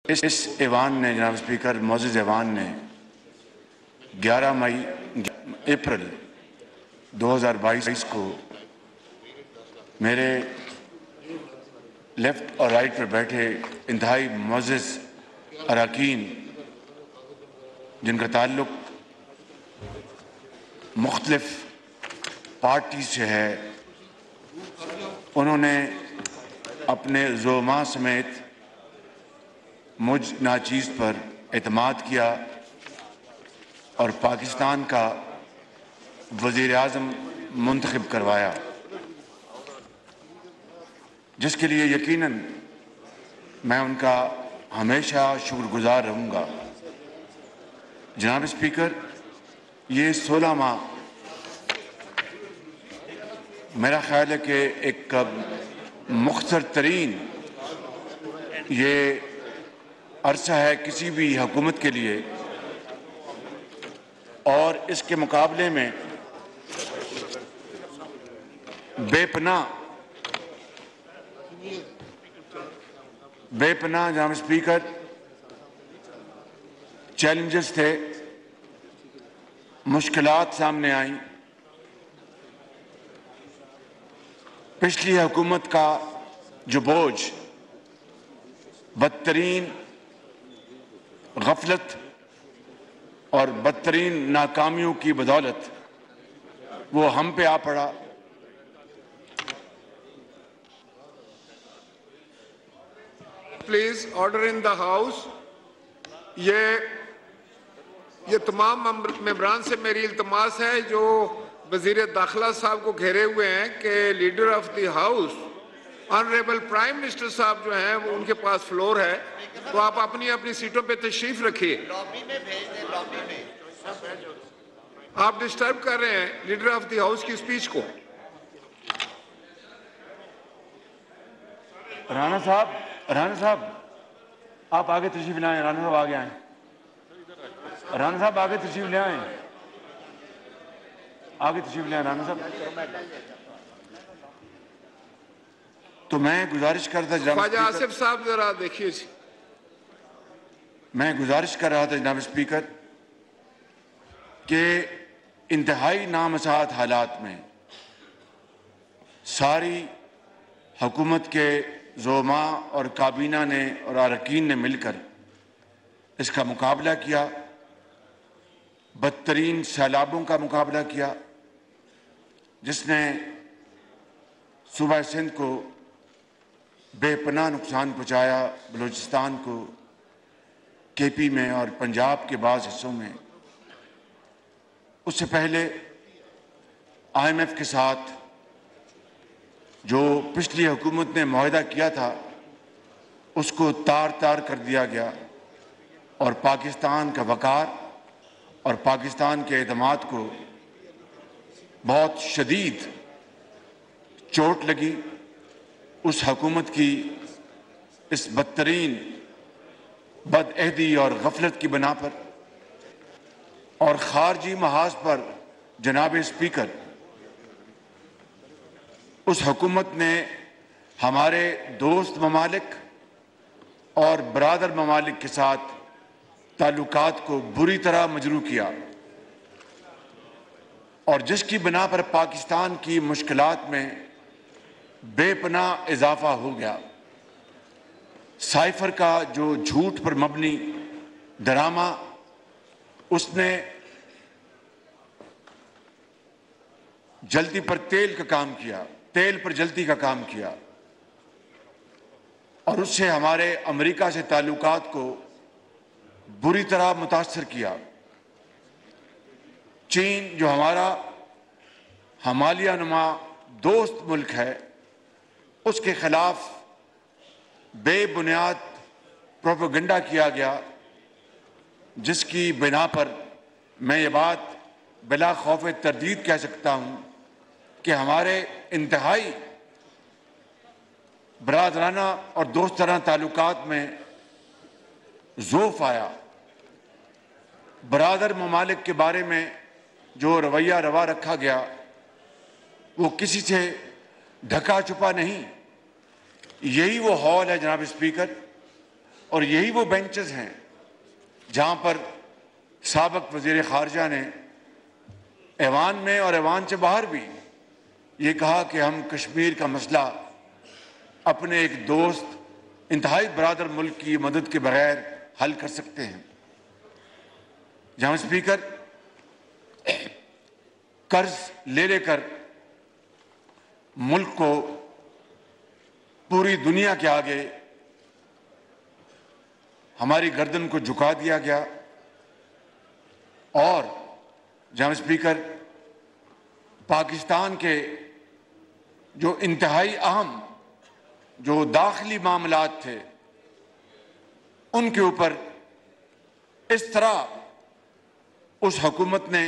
اس ایوان نے جناب اسپیکر معزز ایوان نے 11 اپریل 2022 کو میرے لیفٹ اور رائٹ پر بیٹھے انتہائی معزز اراکین جن کا تعلق مختلف پارٹی سے ہے، انہوں نے اپنے زعماء سمیت مجھ ناچیز پر اعتماد کیا اور پاکستان کا وزیر اعظم منتخب کروایا، جس کے لیے یقیناً میں ان کا ہمیشہ شکر گزار رہوں گا۔ جناب اسپیکر، یہ 16 ماہ میرا خیال ہے کہ ایک مختصر ترین یہ عرصہ ہے کسی بھی حکومت کے لیے، اور اس کے مقابلے میں بے پناہ جناب اسپیکر چیلنجز تھے، مشکلات سامنے آئیں۔ پچھلی حکومت کا جو بوجھ بدترین غفلت اور بدترین ناکامیوں کی بدولت وہ ہم پہ آ پڑا۔ Please order in the house. یہ تمام ممبران سے میری التماس ہے جو وزیر داخلہ صاحب کو گھیرے ہوئے ہیں کہ leader of the house honourable prime minister صاحب جو ہیں وہ ان کے پاس فلور ہے، تو آپ اپنی اپنی سیٹوں پہ تشریف رکھیے۔ آپ ڈسٹرب کر رہے ہیں لیڈر آف دی ہاؤس کی سپیچ کو۔ رانا صاحب آپ آگے تشریف لائیں۔ رانا صاحب آگے آئیں۔ رانا صاحب آگے تشریف لے آئیں۔ آگے تشریف لے آئیں رانا صاحب۔ تو میں گزارش کرتا خواجہ آصف صاحب ذرا دیکھیے۔ میں گزارش کر رہا تھا جناب اسپیکر کہ انتہائی نامساعد حالات میں ساری حکومت کے زعماء اور کابینہ نے اور اراکین نے مل کر اس کا مقابلہ کیا، بدترین سیلابوں کا مقابلہ کیا جس نے صوبہ سندھ کو بے پناہ نقصان پہنچایا، بلوچستان کو، کے پی میں اور پنجاب کے بعض حصوں میں۔ اس سے پہلے آئی ایم ایف کے ساتھ جو پچھلی حکومت نے معاہدہ کیا تھا اس کو تار تار کر دیا گیا، اور پاکستان کا وقار اور پاکستان کے اعتماد کو بہت شدید چوٹ لگی اس حکومت کی اس بدترین بدعہدی اور غفلت کی بنا پر۔ اور خارجی محاذ پر جناب اسپیکر اس حکومت نے ہمارے دوست ممالک اور برادر ممالک کے ساتھ تعلقات کو بری طرح مجروح کیا، اور جس کی بنا پر پاکستان کی مشکلات میں بے پناہ اضافہ ہو گیا۔ سائفر کا جو جھوٹ پر مبنی ڈرامہ اس نے جلدی پر تیل کا کام کیا، تیل پر جلدی کا کام کیا، اور اس سے ہمارے امریکہ سے تعلقات کو بری طرح متاثر کیا۔ چین جو ہمارا ہمالیہ نما دوست ملک ہے، اس کے خلاف بے بنیاد پروپیگنڈا کیا گیا، جس کی بنا پر میں یہ بات بلا خوف تردید کہہ سکتا ہوں کہ ہمارے انتہائی برادرانہ اور دوستانہ تعلقات میں ضعف آیا۔ برادر ممالک کے بارے میں جو رویہ روا رکھا گیا وہ کسی سے ڈھکا چھپا نہیں۔ یہی وہ ہال ہے جناب اسپیکر اور یہی وہ بینچز ہیں جہاں پر سابق وزیر خارجہ نے ایوان میں اور ایوان سے باہر بھی یہ کہا کہ ہم کشمیر کا مسئلہ اپنے ایک دوست انتہائی برادر ملک کی مدد کے بغیر حل کر سکتے ہیں۔ جہاں اسپیکر قرض لے لے کر ملک کو پوری دنیا کے آگے ہماری گردن کو جھکا دیا گیا، اور جہاں اسپیکر پاکستان کے جو انتہائی اہم جو داخلی معاملات تھے ان کے اوپر اس طرح اس حکومت نے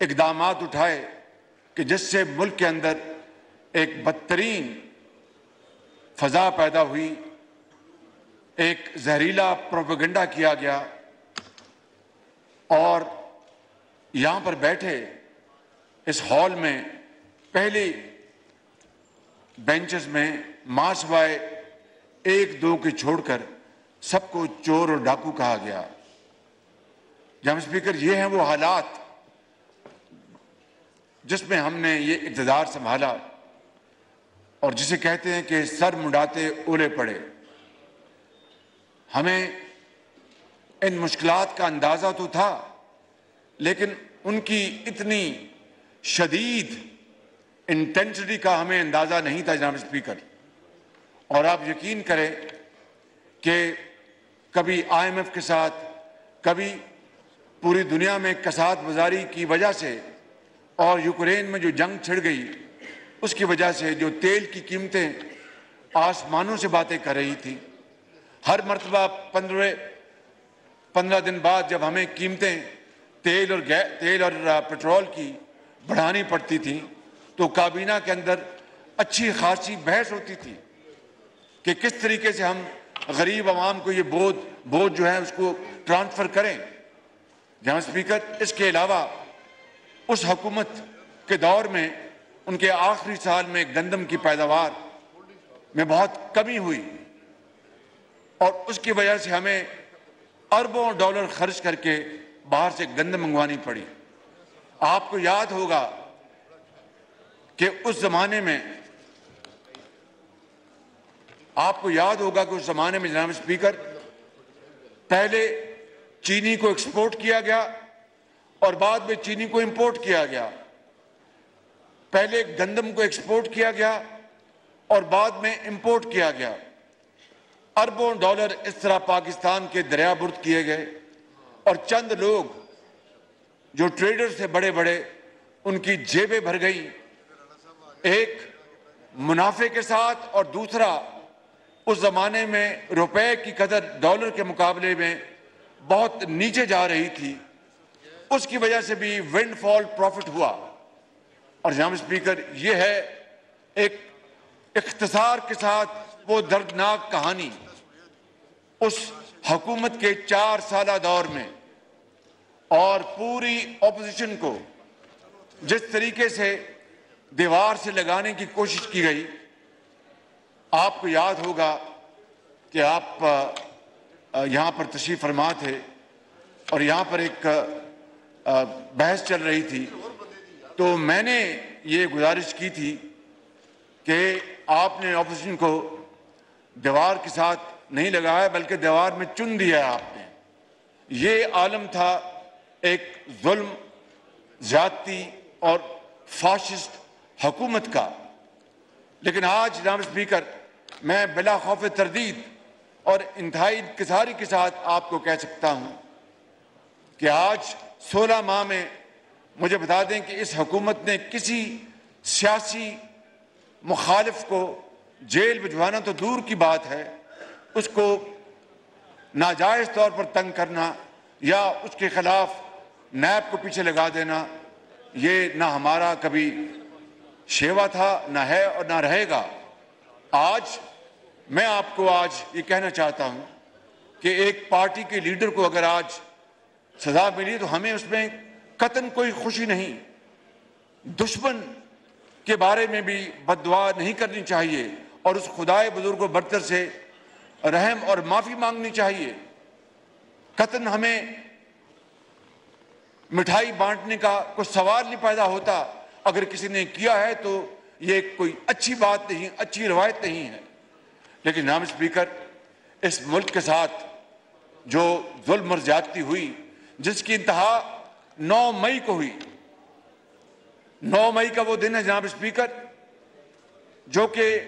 اقدامات اٹھائے کہ جس سے ملک کے اندر ایک بدترین فضا پیدا ہوئی، ایک زہریلا پروپیگنڈا کیا گیا، اور یہاں پر بیٹھے اس ہال میں پہلی بینچز میں ماں سوائے ایک دو کے چھوڑ کر سب کو چور اور ڈاکو کہا گیا۔ جناب اسپیکر، یہ ہیں وہ حالات جس میں ہم نے یہ اقتدار سنبھالا، اور جسے کہتے ہیں کہ سر منڈاتے اولے پڑے۔ ہمیں ان مشکلات کا اندازہ تو تھا، لیکن ان کی اتنی شدید انٹینسٹی کا ہمیں اندازہ نہیں تھا جناب اسپیکر۔ اور آپ یقین کریں کہ کبھی آئی ایم ایف کے ساتھ، کبھی پوری دنیا میں کساد بازاری کی وجہ سے، اور یوکرین میں جو جنگ چھڑ گئی اس کی وجہ سے جو تیل کی قیمتیں آسمانوں سے باتیں کر رہی تھی، ہر مرتبہ 15 دن بعد جب ہمیں قیمتیں تیل اور پٹرول کی بڑھانی پڑتی تھیں تو کابینہ کے اندر اچھی خاصی بحث ہوتی تھی کہ کس طریقے سے ہم غریب عوام کو یہ بوجھ جو ہے اس کو ٹرانسفر کریں۔ جہاں اسپیکر، اس کے علاوہ اس حکومت کے دور میں ان کے آخری سال میں گندم کی پیداوار میں بہت کمی ہوئی، اور اس کی وجہ سے ہمیں اربوں ڈالر خرچ کر کے باہر سے گندم منگوانی پڑی۔ آپ کو یاد ہوگا کہ اس زمانے میں جناب اسپیکر پہلے چینی کو ایکسپورٹ کیا گیا اور بعد میں چینی کو امپورٹ کیا گیا، پہلے گندم کو ایکسپورٹ کیا گیا اور بعد میں امپورٹ کیا گیا۔ اربوں ڈالر اس طرح پاکستان کے دریا برد کیے گئے، اور چند لوگ جو ٹریڈر سے بڑے بڑے ان کی جیبیں بھر گئیں، ایک منافع کے ساتھ، اور دوسرا اس زمانے میں روپے کی قدر ڈالر کے مقابلے میں بہت نیچے جا رہی تھی، اس کی وجہ سے بھی ونڈ فال پروفٹ ہوا۔ اور جناب اسپیکر، یہ ہے ایک اختصار کے ساتھ وہ دردناک کہانی اس حکومت کے 4 سالہ دور میں، اور پوری اپوزیشن کو جس طریقے سے دیوار سے لگانے کی کوشش کی گئی۔ آپ کو یاد ہوگا کہ آپ یہاں پر تشریف فرما تھے اور یہاں پر ایک بحث چل رہی تھی، تو میں نے یہ گزارش کی تھی کہ آپ نے اپوزیشن کو دیوار کے ساتھ نہیں لگایا بلکہ دیوار میں چن دیا آپ نے۔ یہ عالم تھا ایک ظلم، زیادتی اور فاشسٹ حکومت کا۔ لیکن آج جناب اسپیکر، میں بلا خوف تردید اور انتہائی انکساری کے ساتھ آپ کو کہہ سکتا ہوں کہ آج 16 ماہ میں مجھے بتا دیں کہ اس حکومت نے کسی سیاسی مخالف کو جیل بھجوانا تو دور کی بات ہے، اس کو ناجائز طور پر تنگ کرنا یا اس کے خلاف نیب کو پیچھے لگا دینا، یہ نہ ہمارا کبھی شیوا تھا، نہ ہے اور نہ رہے گا۔ آج میں آپ کو یہ کہنا چاہتا ہوں کہ ایک پارٹی کے لیڈر کو اگر آج سزا ملی تو ہمیں اس میں قطعاً کوئی خوشی نہیں۔ دشمن کے بارے میں بھی بد دعا نہیں کرنی چاہیے، اور اس خدائے بزرگ و برتر سے رحم اور معافی مانگنی چاہیے۔ قطعاً ہمیں مٹھائی بانٹنے کا کوئی سوال نہیں پیدا ہوتا، اگر کسی نے کیا ہے تو یہ کوئی اچھی بات نہیں، اچھی روایت نہیں ہے۔ لیکن جناب اسپیکر، اس ملک کے ساتھ جو ظلم اور زیادتی ہوئی، جس کی انتہا 9 مئی کو ہوئی، 9 مئی کا وہ دن ہے جناب اسپیکر جو کہ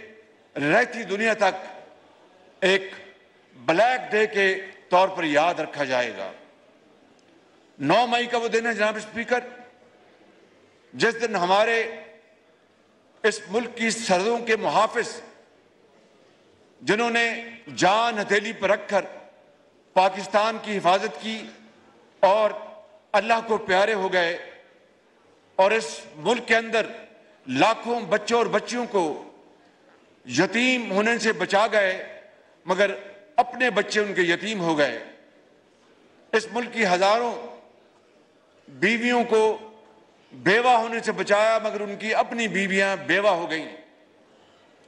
رہتی دنیا تک ایک بلیک ڈے کے طور پر یاد رکھا جائے گا۔ 9 مئی کا وہ دن ہے جناب اسپیکر جس دن ہمارے اس ملک کی سرحدوں کے محافظ، جنہوں نے جان ہتھیلی پر رکھ کر پاکستان کی حفاظت کی اور اللہ کو پیارے ہو گئے، اور اس ملک کے اندر لاکھوں بچوں اور بچیوں کو یتیم ہونے سے بچا گئے، مگر اپنے بچے ان کے یتیم ہو گئے۔ اس ملک کی ہزاروں بیویوں کو بیوہ ہونے سے بچایا، مگر ان کی اپنی بیویاں بیوہ ہو گئیں،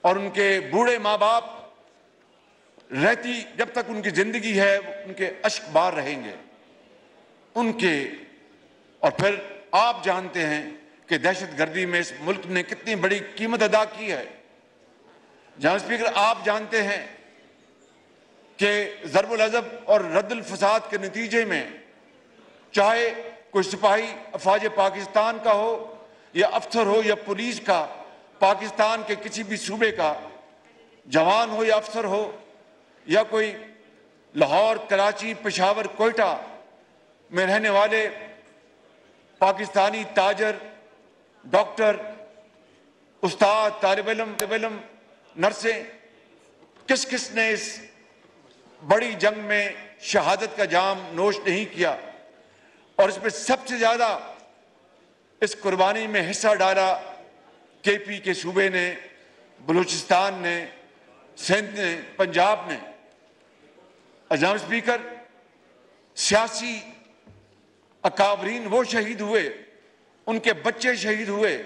اور ان کے بوڑھے ماں باپ رہتی جب تک ان کی زندگی ہے ان کے اشک بار رہیں گے ان کے۔ اور پھر آپ جانتے ہیں کہ دہشت گردی میں اس ملک نے کتنی بڑی قیمت ادا کی ہے۔ جناب اسپیکر، آپ جانتے ہیں کہ ضرب العضب اور رد الفساد کے نتیجے میں چاہے کوئی سپاہی افواج پاکستان کا ہو یا افسر ہو یا پولیس کا، پاکستان کے کسی بھی صوبے کا جوان ہو یا افسر ہو، یا کوئی لاہور، کراچی، پشاور، کوئٹہ میں رہنے والے پاکستانی تاجر، ڈاکٹر، استاد، طالب علم، نرسیں، کس نے اس بڑی جنگ میں شہادت کا جام نوش نہیں کیا، اور اس میں سب سے زیادہ اس قربانی میں حصہ ڈالا کے پی کے صوبے نے، بلوچستان نے، سندھ نے، پنجاب نے۔ جناب اسپیکر، سیاسی اکابرین وہ شہید ہوئے، ان کے بچے شہید ہوئے،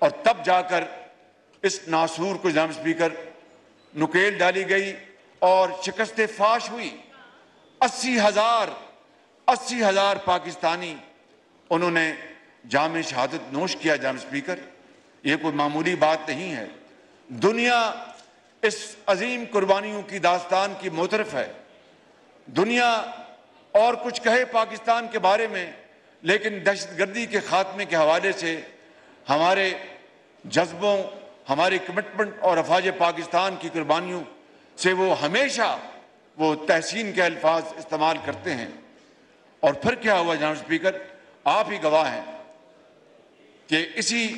اور تب جا کر اس ناسور کو جناب اسپیکر نکیل ڈالی گئی اور شکست فاش ہوئی۔ 80,000 پاکستانی انہوں نے جام شہادت نوش کیا۔ جناب اسپیکر، یہ کوئی معمولی بات نہیں ہے۔ دنیا اس عظیم قربانیوں کی داستان کی معترف ہے۔ دنیا اور کچھ کہے پاکستان کے بارے میں، لیکن دہشت گردی کے خاتمے کے حوالے سے ہمارے جذبوں، ہماری کمٹمنٹ اور افواج پاکستان کی قربانیوں سے وہ ہمیشہ وہ تحسین کے الفاظ استعمال کرتے ہیں۔ اور پھر کیا ہوا جناب اسپیکر، آپ ہی گواہ ہیں کہ اسی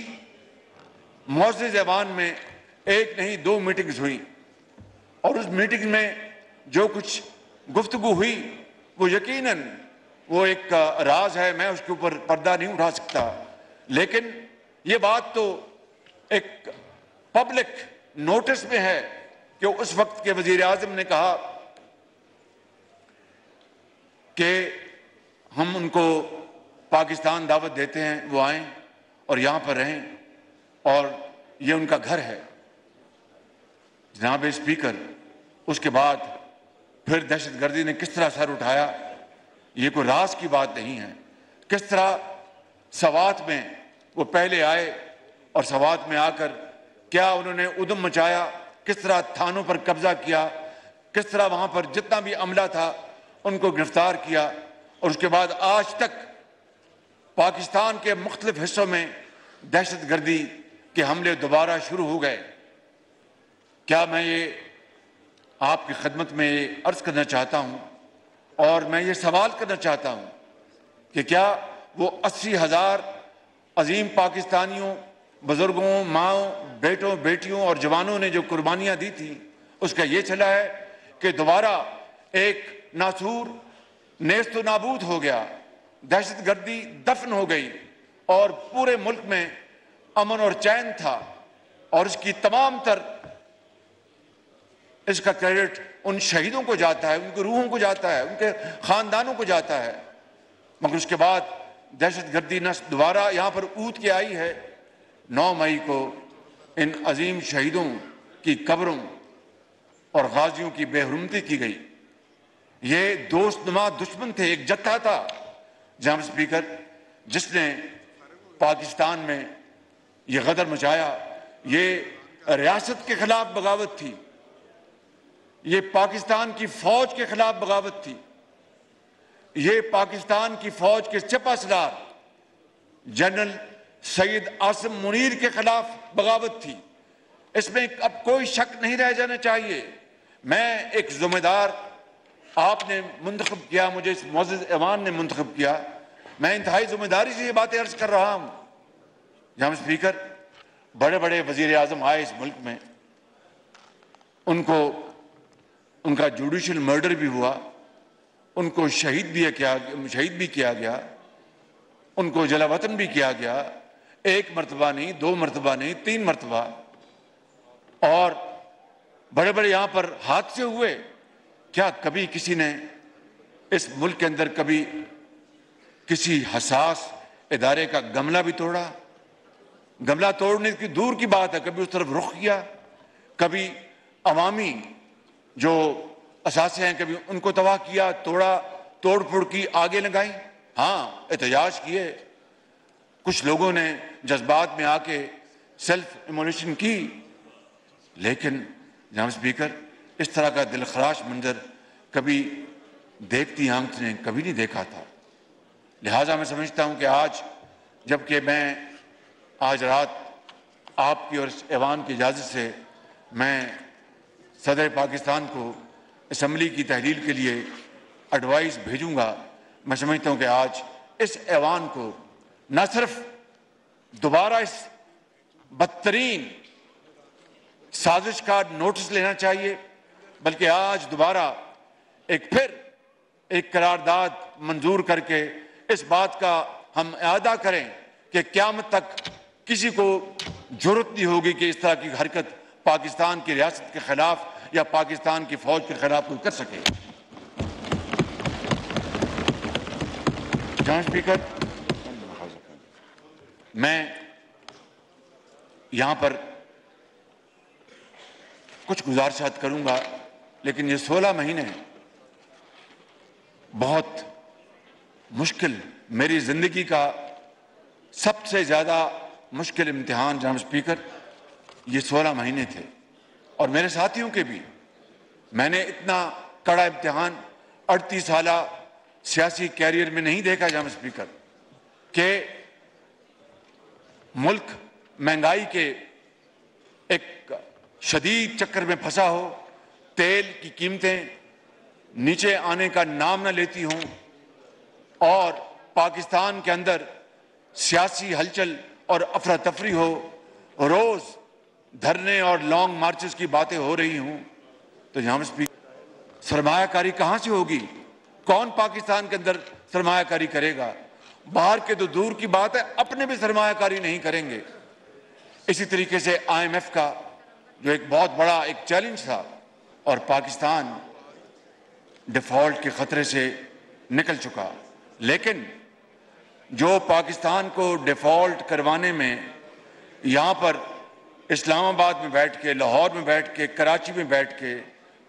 معزز ایوان میں ایک نہیں 2 میٹنگز ہوئی، اور اس میٹنگ میں جو کچھ گفتگو ہوئی وہ یقیناً وہ ایک راز ہے، میں اس کے اوپر پردہ نہیں اٹھا سکتا، لیکن یہ بات تو ایک پبلک نوٹس میں ہے کہ اس وقت کے وزیر اعظم نے کہا کہ ہم ان کو پاکستان دعوت دیتے ہیں، وہ آئیں اور یہاں پر رہیں، اور یہ ان کا گھر ہے۔ جناب اسپیکر، اس کے بعد پھر دہشت گردی نے کس طرح سر اٹھایا، یہ کوئی راز کی بات نہیں ہے۔ کس طرح سوات میں وہ پہلے آئے، اور سوات میں آ کر کیا انہوں نے ادھم مچایا، کس طرح تھانوں پر قبضہ کیا، کس طرح وہاں پر جتنا بھی عملہ تھا ان کو گرفتار کیا، اور اس کے بعد آج تک پاکستان کے مختلف حصوں میں دہشت گردی کے حملے دوبارہ شروع ہو گئے۔ کیا میں یہ آپ کی خدمت میں عرض کرنا چاہتا ہوں، اور میں یہ سوال کرنا چاہتا ہوں کہ کیا وہ 80,000 عظیم پاکستانیوں، بزرگوں، ماؤں، بیٹوں، بیٹیوں اور جوانوں نے جو قربانیاں دی تھیں، اس کا یہ چلا ہے کہ دوبارہ ایک ناسور نیست و نابود ہو گیا، دہشت گردی دفن ہو گئی، اور پورے ملک میں امن اور چین تھا، اور اس کی تمام تر اس کا کریڈٹ ان شہیدوں کو جاتا ہے، ان کی روحوں کو جاتا ہے، ان کے خاندانوں کو جاتا ہے۔ مگر اس کے بعد دہشت گردی نسل دوبارہ یہاں پر اود کے آئی ہے۔ 9 مئی کو ان عظیم شہیدوں کی قبروں اور غازیوں کی بے حرمتی کی گئی۔ یہ دوست نما دشمن تھے، ایک جتھا تھا جناب اسپیکر جس نے پاکستان میں یہ غدر مچایا۔ یہ ریاست کے خلاف بغاوت تھی، یہ پاکستان کی فوج کے خلاف بغاوت تھی، یہ پاکستان کی فوج کے سپہ سالار جنرل سید عاصم منیر کے خلاف بغاوت تھی۔ اس میں اب کوئی شک نہیں رہ جانا چاہیے۔ میں ایک ذمہ دار، آپ نے منتخب کیا، مجھے اس معزز ایوان نے منتخب کیا، میں انتہائی ذمہ داری سے یہ باتیں عرض کر رہا ہوں۔ جناب اسپیکر، بڑے بڑے وزیر اعظم آئے اس ملک میں، ان کا جوڈیشل مرڈر بھی ہوا، ان کو شہید بھی کیا گیا، ان کو جلا وطن بھی کیا گیا، ایک مرتبہ نہیں، 2 مرتبہ نہیں، 3 مرتبہ، اور بڑے بڑے یہاں پر حادثے ہوئے۔ کیا کبھی کسی نے اس ملک کے اندر کبھی کسی حساس ادارے کا گملہ بھی توڑا؟ گملہ توڑنے کی دور کی بات ہے، کبھی اس طرف رخ کیا؟ کبھی عوامی جو اثاثے ہیں کبھی ان کو تباہ کیا، توڑ پھوڑ کی، آگے لگائیں؟ ہاں، احتجاج کیے، کچھ لوگوں نے جذبات میں آ کے سیلف ایمولیشن کی، لیکن جناب اسپیکر اس طرح کا دلخراش منظر کبھی دیکھتی آنکھ نے کبھی نہیں دیکھا تھا۔ لہٰذا میں سمجھتا ہوں کہ آج جبکہ میں آج رات آپ کی اور ایوان کی اجازت سے میں صدر پاکستان کو اسمبلی کی تحلیل کے لیے ایڈوائز بھیجوں گا، میں سمجھتا ہوں کہ آج اس ایوان کو نہ صرف دوبارہ اس بدترین سازش کا نوٹس لینا چاہیے، بلکہ آج دوبارہ پھر ایک قرارداد منظور کر کے اس بات کا ہم اعادہ کریں کہ قیامت تک کسی کو جرأت نہیں ہوگی کہ اس طرح کی حرکت پاکستان کی ریاست کے خلاف یا پاکستان کی فوج کے خلاف کوئی کر سکے۔ جناب اسپیکر، میں یہاں پر کچھ گزارشات کروں گا، لیکن یہ 16 مہینے بہت مشکل، میری زندگی کا سب سے زیادہ مشکل امتحان جناب اسپیکر یہ 16 مہینے تھے، اور میرے ساتھیوں کے بھی۔ میں نے اتنا کڑا امتحان 38 سالہ سیاسی کیریئر میں نہیں دیکھا جناب اسپیکر، کہ ملک مہنگائی کے ایک شدید چکر میں پھنسا ہو، تیل کی قیمتیں نیچے آنے کا نام نہ لیتی ہوں، اور پاکستان کے اندر سیاسی ہلچل اور افراتفری ہو، روز دھرنے اور لانگ مارچز کی باتیں ہو رہی ہوں، تو جناب اسپیکر سرمایہ کاری کہاں سے ہوگی؟ کون پاکستان کے اندر سرمایہ کاری کرے گا؟ باہر کے تو دور کی بات ہے، اپنے بھی سرمایہ کاری نہیں کریں گے۔ اسی طریقے سے IMF کا جو ایک بہت بڑا ایک چیلنج تھا، اور پاکستان ڈیفالٹ کے خطرے سے نکل چکا، لیکن جو پاکستان کو ڈیفالٹ کروانے میں یہاں پر اسلام آباد میں بیٹھ کے، لاہور میں بیٹھ کے، کراچی میں بیٹھ کے،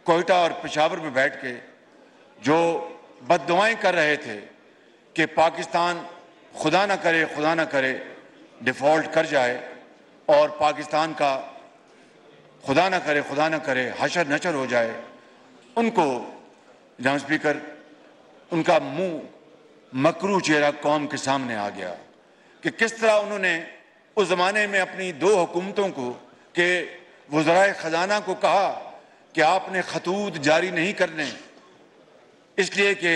کوئٹہ اور پشاور میں بیٹھ کے جو بد دعائیں کر رہے تھے کہ پاکستان خدا نہ کرے ڈیفالٹ کر جائے، اور پاکستان کا خدا نہ کرے حشر نشر ہو جائے، ان کو جناب اسپیکر ان کا منہ مکروہ چہرہ قوم کے سامنے آ گیا کہ کس طرح انہوں نے اس زمانے میں اپنی 2 حکومتوں کو کہ وزرائے خزانہ کو کہا کہ آپ نے خطوط جاری نہیں کرنے، اس لیے کہ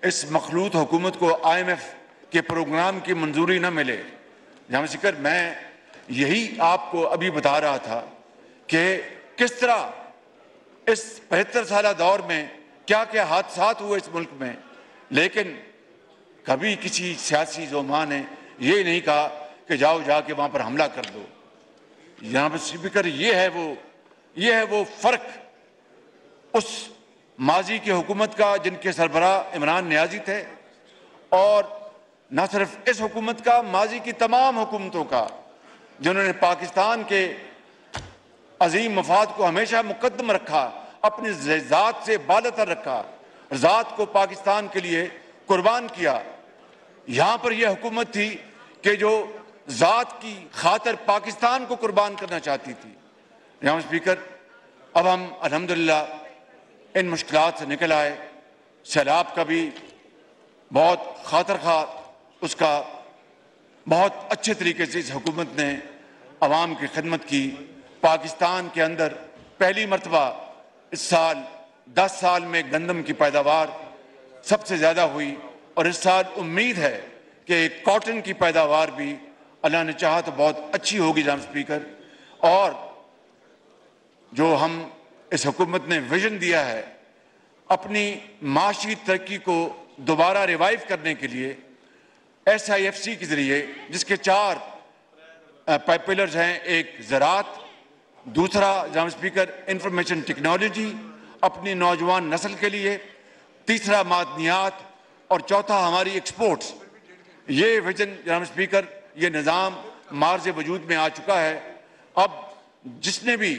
اس مخلوط حکومت کو IMF کے پروگرام کی منظوری نہ ملے۔ جناب اسپیکر، میں یہی آپ کو ابھی بتا رہا تھا کہ کس طرح اس 75 سالہ دور میں کیا کیا حادثات ہوئے اس ملک میں، لیکن کبھی کسی سیاسی زعما نے یہ نہیں کہا کہ جا کے وہاں پر حملہ کر دو۔ جناب اسپیکر، یہ ہے وہ فرق اس ماضی کی حکومت کا جن کے سربراہ عمران نیازی تھے، اور نہ صرف اس حکومت کا، ماضی کی تمام حکومتوں کا، جنہوں نے پاکستان کے عظیم مفاد کو ہمیشہ مقدم رکھا، اپنی ذات سے بالاتر رکھا، ذات کو پاکستان کے لیے قربان کیا۔ یہاں پر یہ حکومت تھی کہ جو ذات کی خاطر پاکستان کو قربان کرنا چاہتی تھی۔ جناب اسپیکر، اب ہم الحمدللہ ان مشکلات سے نکل آئے۔ سیلاب کا بھی بہت خاطر خواہ، اس کا بہت اچھے طریقے سے اس حکومت نے عوام کی خدمت کی۔ پاکستان کے اندر پہلی مرتبہ اس سال 10 سال میں گندم کی پیداوار سب سے زیادہ ہوئی، اور اس سال امید ہے کہ کاٹن کی پیداوار بھی اللہ نے چاہا تو بہت اچھی ہوگی جناب اسپیکر۔ اور جو ہم اس حکومت نے ویژن دیا ہے اپنی معاشی ترقی کو دوبارہ ریوائیو کرنے کے لیے، SIFC کے ذریعے، جس کے 4 پلرز ہیں، ایک زراعت، دوسرا جناب اسپیکر انفارمیشن ٹیکنالوجی اپنی نوجوان نسل کے لیے، تیسرا معدنیات، اور چوتھا ہماری ایکسپورٹس۔ یہ ویژن جناب اسپیکر، یہ نظام مارز وجود میں آ چکا ہے۔ اب جس نے بھی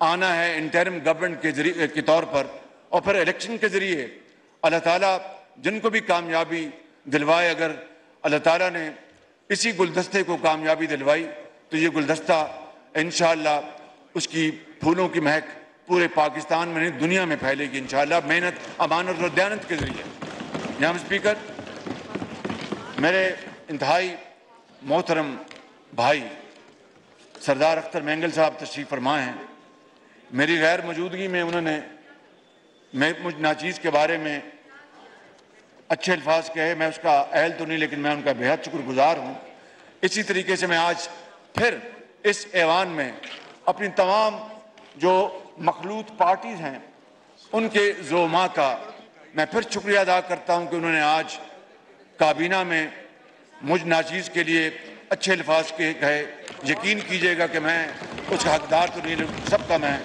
آنا ہے انٹرم گورنمنٹ کے ذریعے کے طور پر، اور پھر الیکشن کے ذریعے، اللہ تعالیٰ جن کو بھی کامیابی دلوائے، اگر اللہ تعالیٰ نے اسی گلدستے کو کامیابی دلوائی تو یہ گلدستہ انشاءاللہ اس کی پھولوں کی مہک پورے پاکستان میں نہیں دنیا میں پھیلے گی انشاءاللہ، محنت، امانت اور دیانت کے ذریعے۔ جناب اسپیکر، میرے انتہائی محترم بھائی سردار اختر مینگل صاحب تشریف فرما ہیں۔ میری غیر موجودگی میں انہوں نے مجھ ناچیز کے بارے میں اچھے الفاظ کہے، میں اس کا اہل تو نہیں، لیکن میں ان کا بہت شکر گزار ہوں۔ اسی طریقے سے میں آج پھر اس ایوان میں اپنی تمام جو مخلوط پارٹیز ہیں ان کے زعماء کا میں پھر شکریہ ادا کرتا ہوں کہ انہوں نے آج کابینہ میں مجھ ناچیز کے لیے اچھے الفاظ کہے۔ یقین کیجئے گا کہ میں اس کا حقدار تو نہیں، لیکن سب کا میں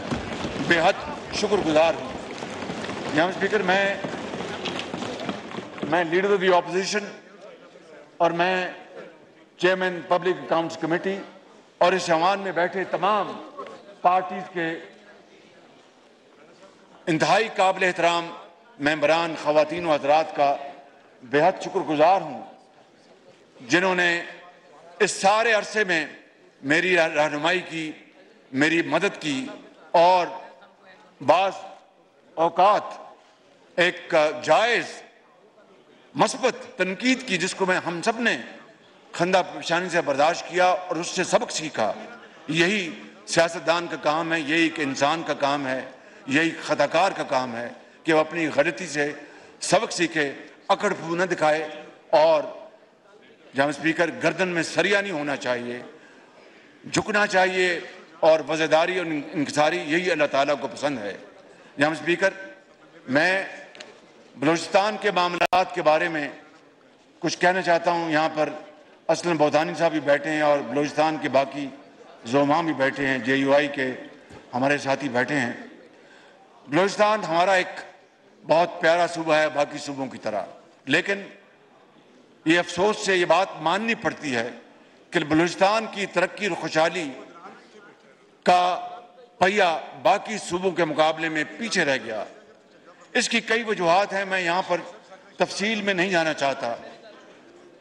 بے حد شکر گزار ہوں۔ جناب اسپیکر، میں لیڈر آف دی اپوزیشن اور میں چیئرمین پبلک اکاؤنٹس کمیٹی اور اس ایوان میں بیٹھے تمام پارٹیز کے انتہائی قابل احترام ممبران، خواتین و حضرات کا بے حد شکر گزار ہوں، جنہوں نے اس سارے عرصے میں میری رہنمائی کی، میری مدد کی، اور بعض اوقات ایک جائز مثبت تنقید کی جس کو ہم سب نے خندہ پیشانی سے برداشت کیا اور اس سے سبق سیکھا۔ یہی سیاستدان کا کام ہے، یہی ایک انسان کا کام ہے، یہی خطا کار کا کام ہے کہ وہ اپنی غلطی سے سبق سیکھے، اکڑ پھو نہ دکھائے، اور جناب اسپیکر گردن میں سریا نہیں ہونا چاہیے، جھکنا چاہیے، اور وزیداری اور انکساری یہی اللہ تعالیٰ کو پسند ہے۔ جناب اسپیکر، میں بلوچستان کے معاملات کے بارے میں کچھ کہنا چاہتا ہوں۔ یہاں پر اسلم بودانی صاحب بھی بیٹھے ہیں اور بلوچستان کے باقی زعماء بھی بیٹھے ہیں، JUI کے ہمارے ساتھی بیٹھے ہیں۔ بلوچستان ہمارا ایک بہت پیارا صوبہ ہے باقی صوبوں کی طرح، لیکن یہ افسوس سے یہ بات ماننی پڑتی ہے کہ بلوچستان کی ترقی اور خوشحالی کا پہیہ باقی صوبوں کے مقابلے میں پیچھے رہ گیا۔ اس کی کئی وجوہات ہیں، میں یہاں پر تفصیل میں نہیں جانا چاہتا۔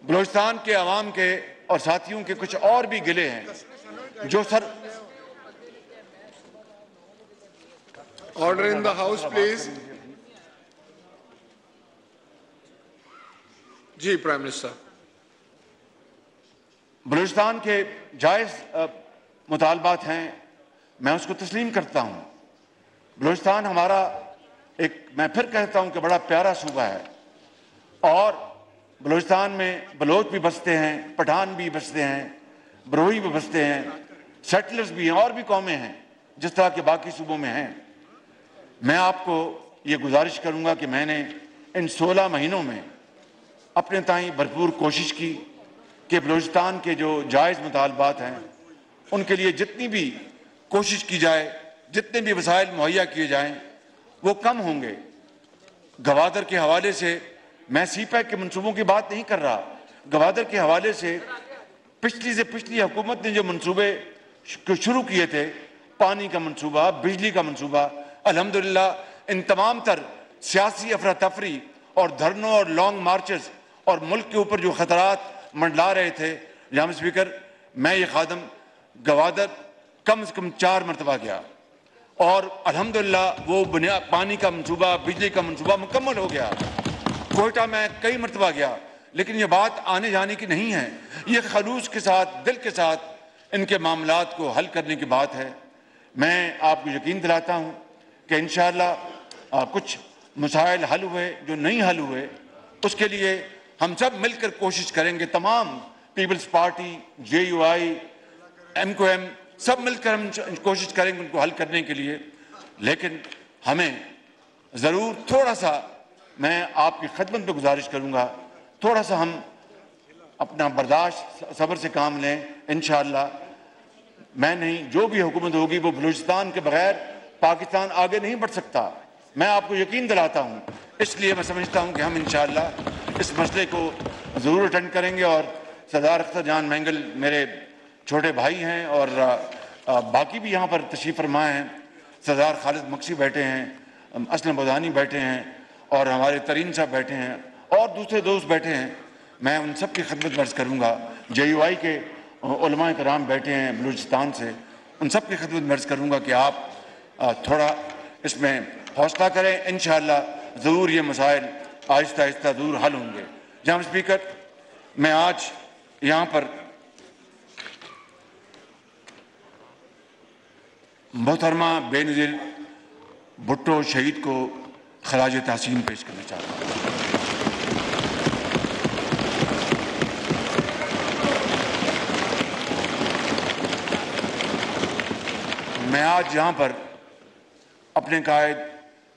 بلوچستان کے عوام کے اور ساتھیوں کے کچھ اور بھی گلے ہیں جو Order in the house, please. جی پرائم منسٹر۔ بلوچستان کے جائز مطالبات ہیں، میں اس کو تسلیم کرتا ہوں۔ بلوچستان ہمارا ایک، میں پھر کہتا ہوں کہ بڑا پیارا صوبہ ہے، اور بلوچستان میں بلوچ بھی بستے ہیں، پٹھان بھی بستے ہیں، بروئی بھی بستے ہیں، سیٹلرز بھی ہیں، اور بھی قومیں ہیں جس طرح کے باقی صوبوں میں ہیں۔ میں آپ کو یہ گزارش کروں گا کہ میں نے ان 16 مہینوں میں اپنے تائیں بھرپور کوشش کی کہ بلوچستان کے جو جائز مطالبات ہیں ان کے لیے جتنی بھی کوشش کی جائے، جتنے بھی وسائل مہیا کیے جائیں وہ کم ہوں گے۔ گوادر کے حوالے سے میں CPEC کے منصوبوں کی بات نہیں کر رہا، گوادر کے حوالے سے پچھلی سے پچھلی حکومت نے جو منصوبے شروع کیے تھے، پانی کا منصوبہ، بجلی کا منصوبہ، الحمدللہ ان تمام تر سیاسی افراتفری اور دھرنوں اور لانگ مارچز اور ملک کے اوپر جو خطرات منڈلا رہے تھے، جناب اسپیکر، میں یہ خادم گوادر کم سے کم 4 مرتبہ گیا اور الحمدللہ وہ پانی کا منصوبہ، بجلی کا منصوبہ مکمل ہو گیا۔ کوئٹہ میں کئی مرتبہ گیا، لیکن یہ بات آنے جانے کی نہیں ہے، یہ خلوص کے ساتھ، دل کے ساتھ ان کے معاملات کو حل کرنے کی بات ہے۔ میں آپ کو یقین دلاتا ہوں کہ انشاءاللہ کچھ مسائل حل ہوئے، جو نہیں حل ہوئے اس کے لیے ہم سب مل کر کوشش کریں گے، تمام پیپلز پارٹی، JUI، MQM، سب مل کر ہم کوشش کریں گے ان کو حل کرنے کے لیے۔ لیکن ہمیں ضرور تھوڑا سا، میں آپ کی خدمت میں گزارش کروں گا، تھوڑا سا ہم اپنا برداشت، صبر سے کام لیں۔ انشاءاللہ میں نہیں، جو بھی حکومت ہوگی وہ بلوچستان کے بغیر پاکستان آگے نہیں بڑھ سکتا، میں آپ کو یقین دلاتا ہوں۔ اس لیے میں سمجھتا ہوں کہ ہم انشاءاللہ اس مسئلے کو ضرور اٹینڈ کریں گے، اور سردار اختر جان مینگل میرے چھوٹے بھائی ہیں، اور باقی بھی یہاں پر تشریف فرما ہیں، سردار خالد مکسی بیٹھے ہیں، اسلم بودانی بیٹھے ہیں، اور ہمارے ترین صاحب بیٹھے ہیں، اور دوسرے دوست بیٹھے ہیں۔ میں ان سب کی خدمت میں عرض کروں گا، JUI کے علماء کرام بیٹھے ہیں بلوچستان سے، ان سب کی خدمت میں عرض کروں گا کہ آپ تھوڑا اس میں حوصلہ کریں، انشاءاللہ ضرور یہ مسائل آہستہ آہستہ ضرور حل ہوں گے۔ جناب اسپیکر، میں آج یہاں پر محترمہ بے نظیر بھٹو شہید کو خراج تحسین پیش کرنا چاہتا ہوں۔ میں آج یہاں پر اپنے قائد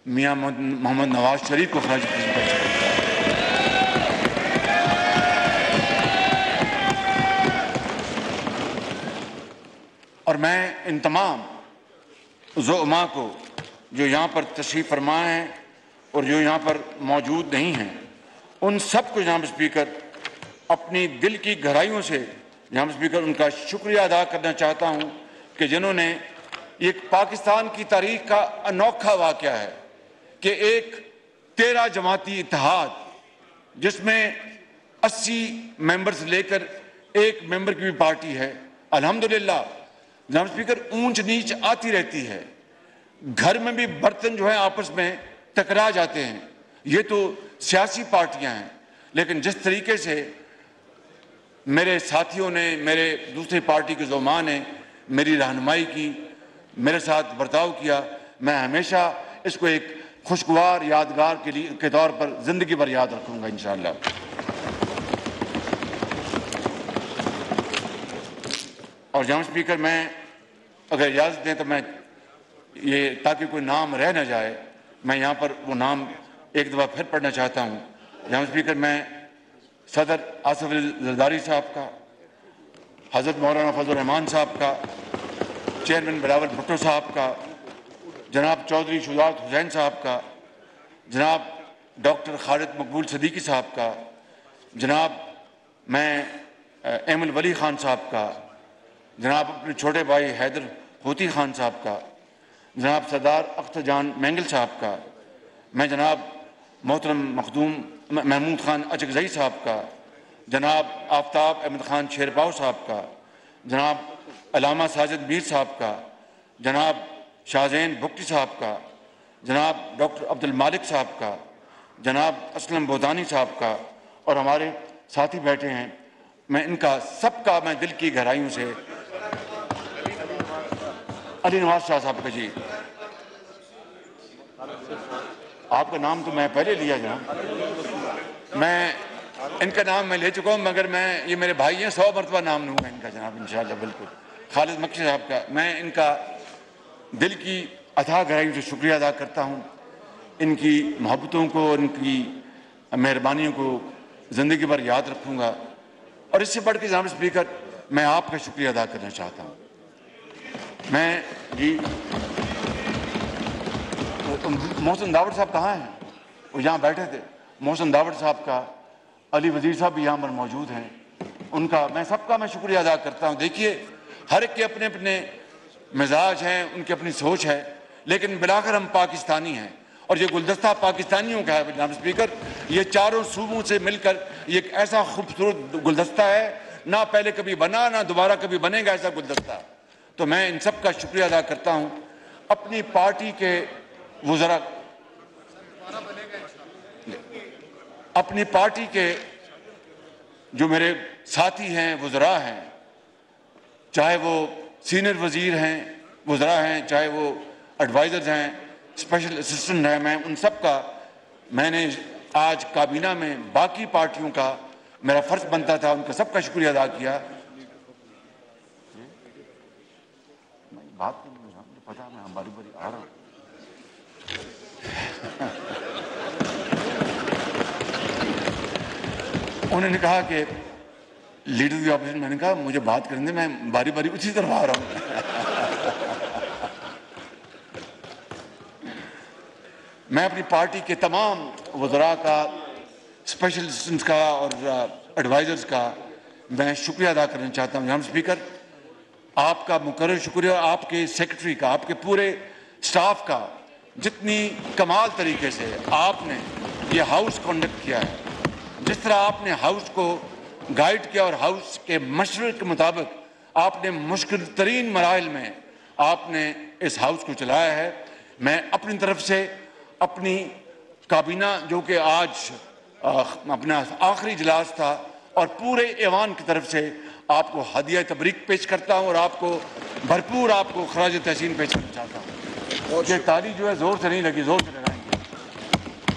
میاں محمد نواز شریف کو خراج تحسین پیش کرتا ہوں۔ اور میں ان تمام زعماء کو جو یہاں پر تشریف فرما ہیں اور جو یہاں پر موجود نہیں ہیں، ان سب کو جناب اسپیکر اپنی دل کی گہرائیوں سے جناب اسپیکر ان کا شکریہ ادا کرنا چاہتا ہوں کہ جنہوں نے ایک پاکستان کی تاریخ کا انوکھا واقعہ ہے کہ ایک 13 جماعتی اتحاد جس میں 80 ممبرز لے کر ایک ممبر کی بھی پارٹی ہے، الحمدللہ جناب اسپیکر اونچ نیچ آتی رہتی ہے، گھر میں بھی برتن جو ہیں آپس میں ٹکرا جاتے ہیں، یہ تو سیاسی پارٹیاں ہیں، لیکن جس طریقے سے میرے ساتھیوں نے، میرے دوسری پارٹی کے زعماء نے میری رہنمائی کی، میرے ساتھ برتاؤ کیا، میں ہمیشہ اس کو ایک خوشگوار یادگار کے طور پر زندگی بھر یاد رکھوں گا انشاءاللہ۔ اور جناب اسپیکر، میں اگر اجازت دیں تو میں یہ تاکہ کوئی نام رہ نہ جائے، میں یہاں پر وہ نام ایک دفعہ پھر پڑھنا چاہتا ہوں۔ جناب اسپیکر، میں صدر آصف علی زرداری صاحب کا، حضرت مولانا فضل الرحمان صاحب کا، چیئرمین بلاول بھٹو صاحب کا، جناب چودھری شجاعت حسین صاحب کا، جناب ڈاکٹر خالد مقبول صدیقی صاحب کا، جناب میں ایمل ولی خان صاحب کا، جناب اپنے چھوٹے بھائی حیدر ہوتی خان صاحب کا، جناب سردار اختر جان مینگل صاحب کا، میں جناب محترم مخدوم محمود خان اچکزئی صاحب کا، جناب آفتاب احمد خان شیرپاؤ صاحب کا، جناب علامہ ساجد میر صاحب کا، جناب شاہزین بھکٹی صاحب کا، جناب ڈاکٹر عبد المالک صاحب کا، جناب اسلم بودانی صاحب کا، اور ہمارے ساتھی بیٹھے ہیں، میں ان کا سب کا میں دل کی گہرائیوں سے، علی نواز شاہ صاحب کا، جی آپ کا نام تو میں پہلے لیا جناب، میں ان کا نام میں لے چکا ہوں، مگر میں یہ میرے بھائی ہیں، 100 مرتبہ نام لوں گا ان کا جناب انشاءاللہ۔ بالکل خالد مکی صاحب کا میں ان کا دل کی اتھاہ گہرائیوں سے شکریہ ادا کرتا ہوں، ان کی محبتوں کو، ان کی مہربانیوں کو زندگی بھر یاد رکھوں گا۔ اور اس سے بڑھ کے جناب اسپیکر میں آپ کا شکریہ ادا کرنا چاہتا ہوں۔ میں جی محسن داوڑ صاحب کہاں ہیں؟ وہ یہاں بیٹھے تھے، محسن داوڑ صاحب کا، علی وزیر صاحب بھی یہاں پر موجود ہیں، ان کا میں سب کا میں شکریہ ادا کرتا ہوں۔ دیکھیے ہر ایک کے اپنے اپنے مزاج ہیں، ان کی اپنی سوچ ہے، لیکن بلاخر ہم پاکستانی ہیں، اور یہ گلدستہ پاکستانیوں کا ہے جناب اسپیکر۔ یہ چاروں صوبوں سے مل کر یہ ایک ایسا خوبصورت گلدستہ ہے، نہ پہلے کبھی بنا نہ دوبارہ کبھی بنے گا ایسا گلدستہ۔ تو میں ان سب کا شکریہ ادا کرتا ہوں۔ اپنی پارٹی کے وزراء، اپنی پارٹی کے جو میرے ساتھی ہیں، وزراء ہیں، چاہے وہ سینئر وزیر ہیں، وزراء ہیں، چاہے وہ ایڈوائزرز ہیں، اسپیشل اسسٹنٹ ہیں، میں ان سب کا، میں نے آج کابینہ میں باقی پارٹیوں کا میرا فرض بنتا تھا، ان کا سب کا شکریہ ادا کیا۔ بات مجھے پتا میں باری باری آ رہا ہوں۔ انہوں نے کہا کہ لیڈر دی اپوزیشن، میں نے کہا مجھے بات کرنے میں باری باری اسی طرف آ رہا ہوں۔ میں اپنی پارٹی کے تمام وزراء کا، اسپیشل اسسٹنٹس کا اور ایڈوائزرز کا میں شکریہ ادا کرنا چاہتا ہوں۔ جناب اسپیکر، آپ کا مکرر شکریہ، آپ کے سیکرٹری کا، آپ کے پورے سٹاف کا، جتنی کمال طریقے سے آپ نے یہ ہاؤس کنڈکٹ کیا ہے، جس طرح آپ نے ہاؤس کو گائیڈ کیا اور ہاؤس کے مشورے کے مطابق آپ نے مشکل ترین مراحل میں آپ نے اس ہاؤس کو چلایا ہے، میں اپنی طرف سے اپنی کابینہ جو کہ آج اپنا آخری اجلاس تھا اور پورے ایوان کی طرف سے آپ کو ہدیہ تبریک پیش کرتا ہوں اور آپ کو بھرپور آپ کو خراج تحسین پیش کرنا چاہتا ہوں۔ یہ تالی جو ہے زور سے نہیں لگی، زور سے لگائیں گے،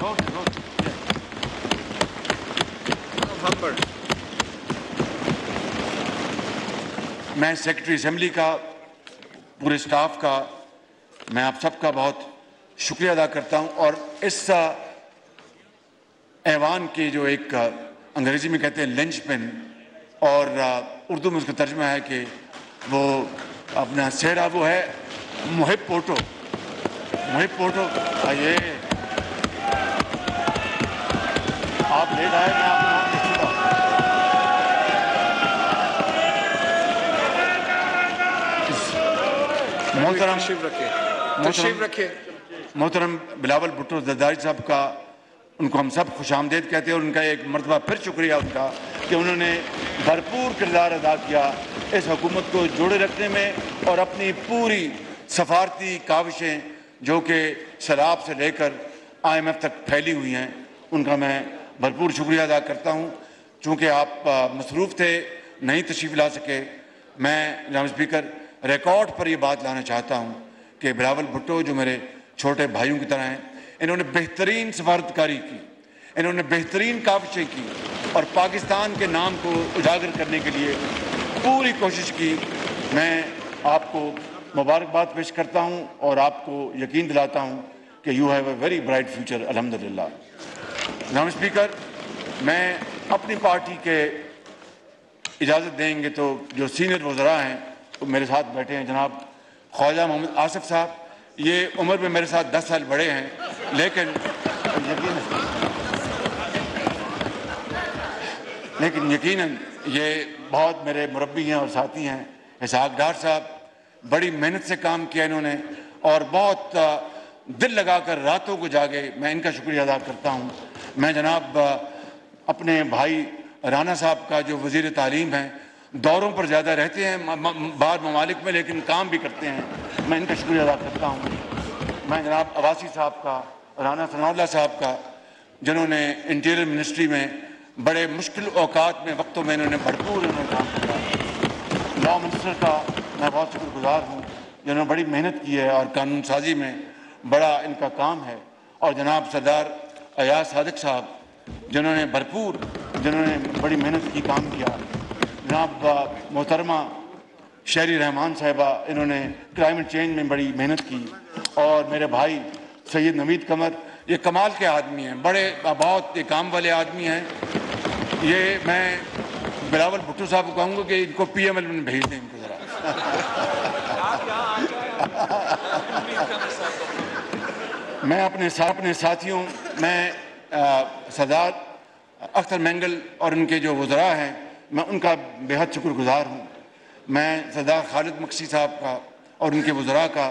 زور سے، زور سے۔ میں سیکرٹری اسمبلی کا، پورے سٹاف کا، میں آپ سب کا بہت شکریہ ادا کرتا ہوں، اور اس ایوان کے جو ایک انگریزی میں کہتے ہیں لنچ پن، اور اردو میں اس کا ترجمہ ہے کہ وہ اپنا سہرا وہ ہے محب پوٹو، محب پوٹو۔ آئیے آپ لیٹ آئے، میں آپ کو محترم بلاول بھٹو زرداری صاحب کا، ان کو ہم سب خوش آمدید کہتے ہیں، اور ان کا ایک مرتبہ پھر شکریہ ان کا کہ انہوں نے بھرپور کردار ادا کیا اس حکومت کو جوڑے رکھنے میں، اور اپنی پوری سفارتی کاوشیں جو کہ سیلاب سے لے کر IMF تک پھیلی ہوئی ہیں، ان کا میں بھرپور شکریہ ادا کرتا ہوں۔ چونکہ آپ مصروف تھے، نہیں تشریف لا سکے، میں جناب اسپیکر ریکارڈ پر یہ بات لانا چاہتا ہوں کہ بلاول بھٹو جو میرے چھوٹے بھائیوں کی طرح ہیں، انہوں نے بہترین سفارتکاری کی، انہوں نے بہترین کاوشیں کی، اور پاکستان کے نام کو اجاگر کرنے کے لیے پوری کوشش کی۔ میں آپ کو مبارکباد پیش کرتا ہوں اور آپ کو یقین دلاتا ہوں کہ you have a very bright future الحمدللہ۔ جناب اسپیکر، میں اپنی پارٹی کے اجازت دیں گے تو جو سینئر وزراء ہیں وہ میرے ساتھ بیٹھے ہیں، جناب خواجہ محمد آصف صاحب، یہ عمر میں میرے ساتھ 10 سال بڑے ہیں، لیکن یقیناً یہ بہت میرے مربی ہیں اور ساتھی ہیں۔ اسحاق ڈار صاحب، بڑی محنت سے کام کیا انہوں نے، اور بہت دل لگا کر راتوں کو جاگے، میں ان کا شکریہ ادا کرتا ہوں۔ میں جناب اپنے بھائی رانا صاحب کا جو وزیر تعلیم ہیں، دوروں پر زیادہ رہتے ہیں باہر ممالک میں، لیکن کام بھی کرتے ہیں، میں ان کا شکریہ ادا کرتا ہوں۔ میں جناب عواسی صاحب کا، رانا ثناء اللہ صاحب کا، جنہوں نے انٹیریئر منسٹری میں بڑے مشکل اوقات میں، وقتوں میں انہوں نے بھرپور کام کیا۔ لا منسٹر کا میں بہت شکر گزار ہوں، جنہوں نے بڑی محنت کی ہے اور قانون سازی میں بڑا ان کا کام ہے۔ اور جناب سردار ایاز صادق صاحب، جنہوں نے بڑی محنت کی، کام کیا۔ جناب محترمہ شہری رحمان صاحبہ، انہوں نے کلائمیٹ چینج میں بڑی محنت کی۔ اور میرے بھائی سید نوید قمر، یہ کمال کے آدمی ہیں، بہت کام والے آدمی ہیں۔ یہ میں بلاول بھٹو صاحب کو کہوں گا کہ ان کو PML میں بھیج دیں ان کو ذرا۔ میں اپنے ساتھیوں، میں سردار اختر مینگل اور ان کے جو وزراء ہیں، میں ان کا بے حد شکر گزار ہوں۔ میں سردار خالد مکسی صاحب کا اور ان کے وزراء کا